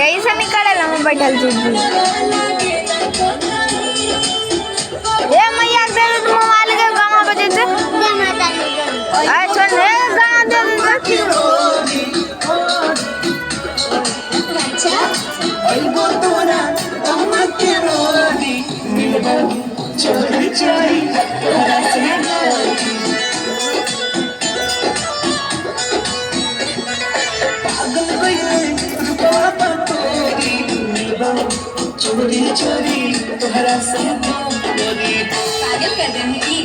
ऐसा निकालेला मोबाइल डाल दीजिए ये मैया दे दे मोबाइल के गाना बजे से अच्छा ने गाना दे दे चोरी चोरी चोरी चोरी तुम्हारा पागल कर देंगे की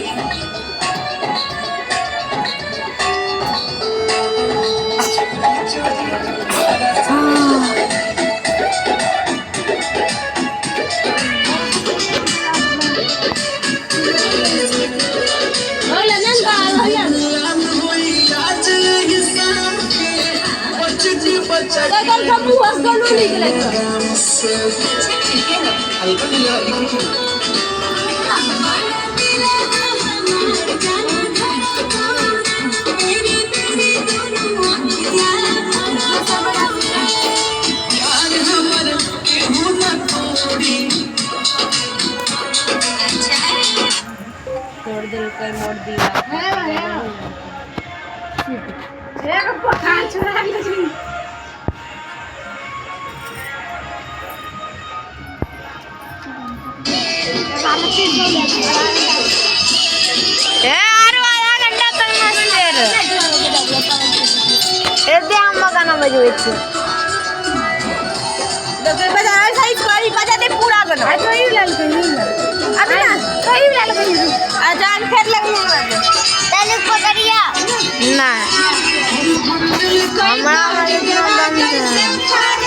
kamu was kalau ni lagi. तोड़ दिल कर मोड़ दिया है ये पका चुरा ली यार आधा घंटा तक मस्त है ऐसे हम गाना बजवेছি डॉक्टर बजा सही सॉरी बजा दे पूरा गाना तो ही लाल कहीं अबे ना तो ही लाल कहीं अजान फिर लगने वाले पहले पकड़िया ना हमरा इतना दम है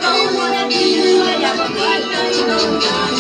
Don't wanna be you, I have a